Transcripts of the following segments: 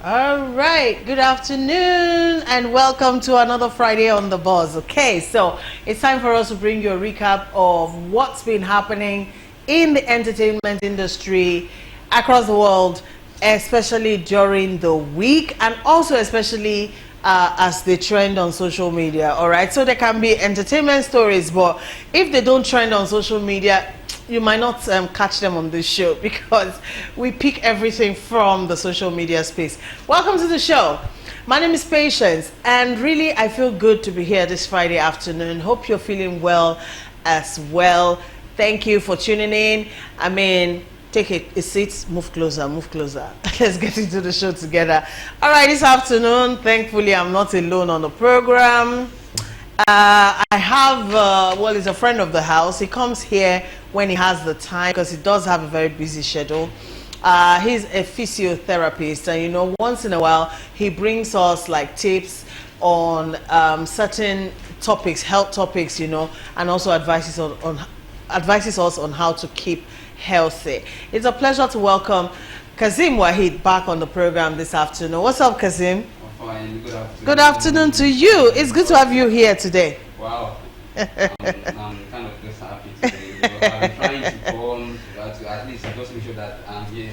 All right, good afternoon and welcome to another Friday on the Buzz. Okay, so it's time for us to bring you a recap of what's been happening in the entertainment industry across the world, especially during the week and also especially as they trend on social media. All right, so there can be entertainment stories, but if they don't trend on social media, you might not catch them on this show because we pick everything from the social media space. Welcome to the show. My name is Patience, and really I feel good to be here this Friday afternoon. Hope you're feeling well as well. Thank you for tuning in. I mean, take a seat, move closer, move closer. Let's get into the show together. All right, this afternoon, thankfully I'm not alone on the program. I have, well, he's a friend of the house. He comes here when he has the time because he does have a very busy schedule. He's a physiotherapist, and you know, once in a while he brings us like tips on certain topics, health topics, you know, and also advises us on how to keep healthy. It's a pleasure to welcome Kazim Wahid back on the program this afternoon. What's up, Kazim? Fine. Good afternoon. Good afternoon to you. It's good to have you here today. Wow. I'm kind of just happy today. I'm trying to come to at least just make sure that I'm here.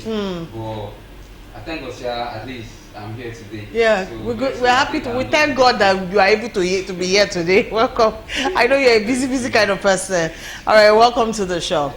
But I thank God, at least I'm here today. Yeah, so we're happy to. We thank God that you are able to be here today. Welcome. I know you're a busy kind of person. All right, welcome to the show.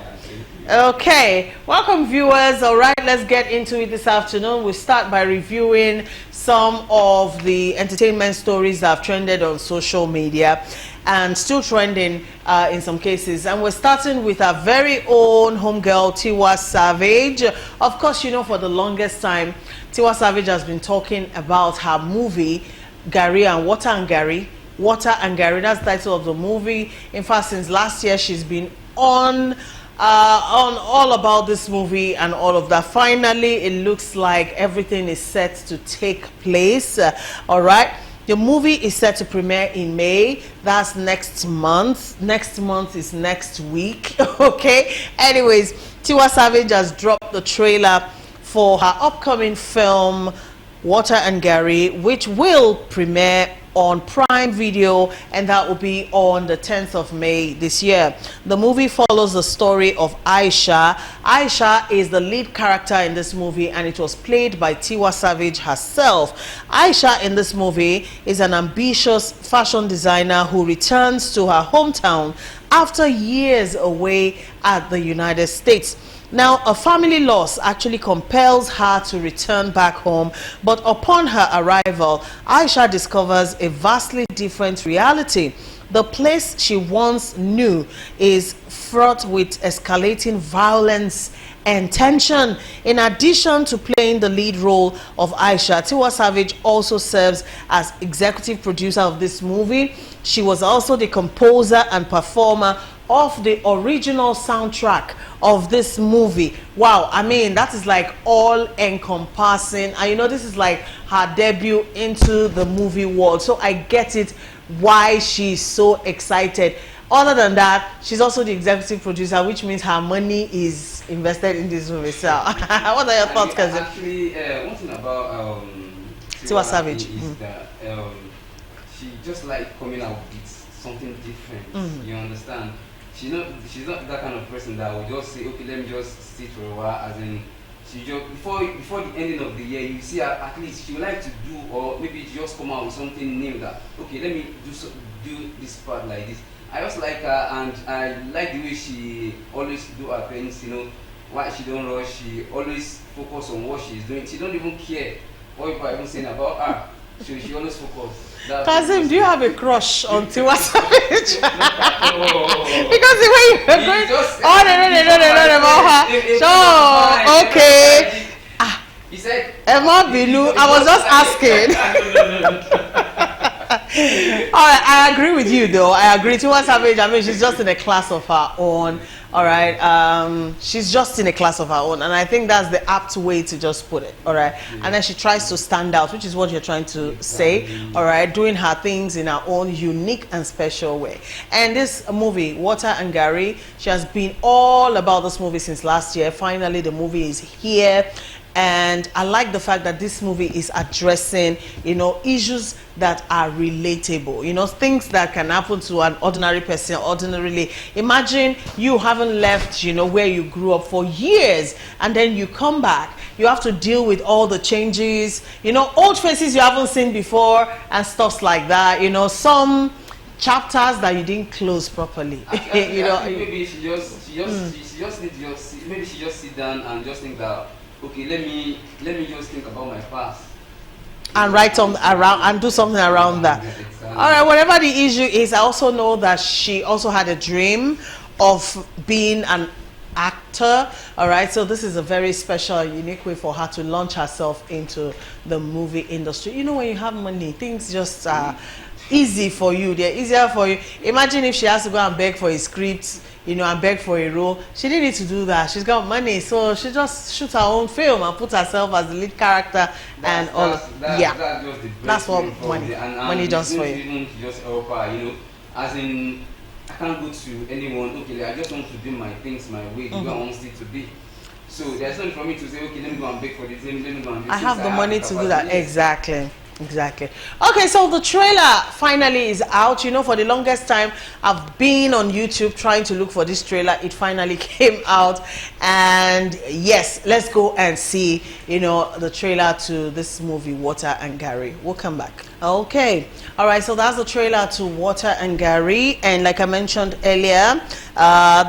Okay, welcome viewers. All right, let's get into it this afternoon. We'll start by reviewing some of the entertainment stories that have trended on social media and still trending in some cases. And we're starting with our very own homegirl, Tiwa Savage. Of course, you know, for the longest time, Tiwa Savage has been talking about her movie, Garri and Water and Garri. Water and Garri, that's the title of the movie. In fact, since last year, she's been on all about this movie and all of that. Finally, it looks like everything is set to take place. All right, the movie is set to premiere in May. That's next month. Next month is next week. Okay, anyways, Tiwa Savage has dropped the trailer for her upcoming film Water and Garri, which will premiere on Prime Video, and that will be on the 10th of May this year. The movie follows the story of Aisha. Aisha is the lead character in this movie, and it was played by Tiwa Savage herself. Aisha in this movie is an ambitious fashion designer who returns to her hometown after years away at the United States. Now, a family loss actually compels her to return back home, but upon her arrival, Aisha discovers a vastly different reality. The place she once knew is fraught with escalating violence and tension. In addition to playing the lead role of Aisha, Tiwa Savage also serves as executive producer of this movie. She was also the composer and performer of the original soundtrack of this movie. Wow, I mean, that is like all encompassing, and you know, this is like her debut into the movie world, so I get it why she's so excited. Other than that, she's also the executive producer, which means her money is invested in this movie. So what are your thoughts, Kazim? Actually, one thing about Tiwa Savage is that she just like coming out with something different. You understand? She's not that kind of person that will just say, okay, let me just sit for a while. As in, she just before the ending of the year, you see her, at least she would like to do, or maybe just come out with something new that, okay, let me do this part like this. I just like her, and I like the way she always do her things. You know, why she don't rush. She always focus on what she's doing. She don't even care what people are even saying about her. She always focus. Kazim, do you have a crush on Tiwa Savage? Because the way you're going on about her. So, okay. He said, Emma Binu, I was just asking. All right, I agree with you though. I agree. Tiwa Savage, I mean, she's just in a class of her own. All right, she's just in a class of her own, and I think that's the apt way to just put it. All right, and then she tries to stand out, which is what you're trying to say. All right, doing her things in her own unique and special way. And this movie, Water and Garri, she has been all about this movie since last year. Finally, the movie is here. And I like the fact that this movie is addressing, you know, issues that are relatable, you know, things that can happen to an ordinary person ordinarily. Imagine you haven't left, you know, where you grew up for years, and then you come back. You have to deal with all the changes, you know, old faces you haven't seen before and stuff like that, you know, some chapters that you didn't close properly. You know, maybe she just need to just maybe she just sit down and just think that, okay, let me just think about my past and write on around and do something around that. Exactly. All right, whatever the issue is, I also know that she also had a dream of being an actor. All right, so this is a very special, unique way for her to launch herself into the movie industry. You know, when you have money, things just are easy for you. They're easier for you. Imagine if she has to go and beg for a script, you know, and beg for a role. She didn't need to do that. She's got money, so she just shoots her own film and put herself as the lead character. That's just the that's what money does for you. Even just help her, you know, as in, I can't go to anyone. Okay, I just want to do my things my way, the way I want it to be. So there's nothing for me to say, okay, let me go and beg for this, let me go and do this. I have the money to do that. Exactly. Okay, so the trailer finally is out. You know, for the longest time I've been on YouTube trying to look for this trailer. It finally came out, and yes, let's go and see, you know, the trailer to this movie, Water and Garri. We'll come back. Okay, all right, so that's the trailer to Water and Garri, and like I mentioned earlier,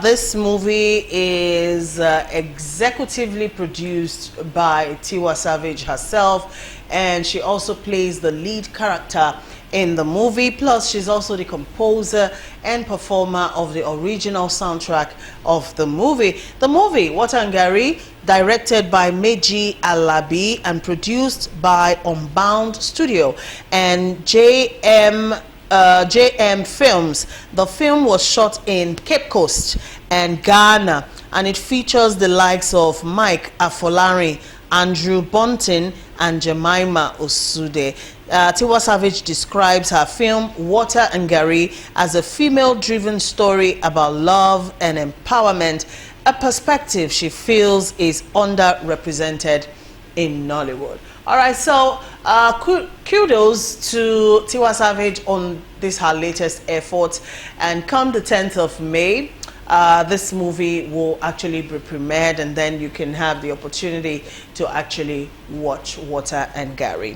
this movie is executively produced by Tiwa Savage herself, and she also plays the lead character in the movie. Plus, she's also the composer and performer of the original soundtrack of the movie. The movie, Water and Garri, directed by Meji Alabi and produced by Unbound Studio and JM Films. The film was shot in Cape Coast and Ghana, and it features the likes of Mike Afolari, Andrew Bunton, and Jemima Osude. Tiwa Savage describes her film Water and Garri as a female-driven story about love and empowerment, a perspective she feels is underrepresented in Nollywood. All right, so kudos to Tiwa Savage on this, her latest effort, and come the 10th of May, this movie will actually be premiered, and then you can have the opportunity to actually watch Water and Garri.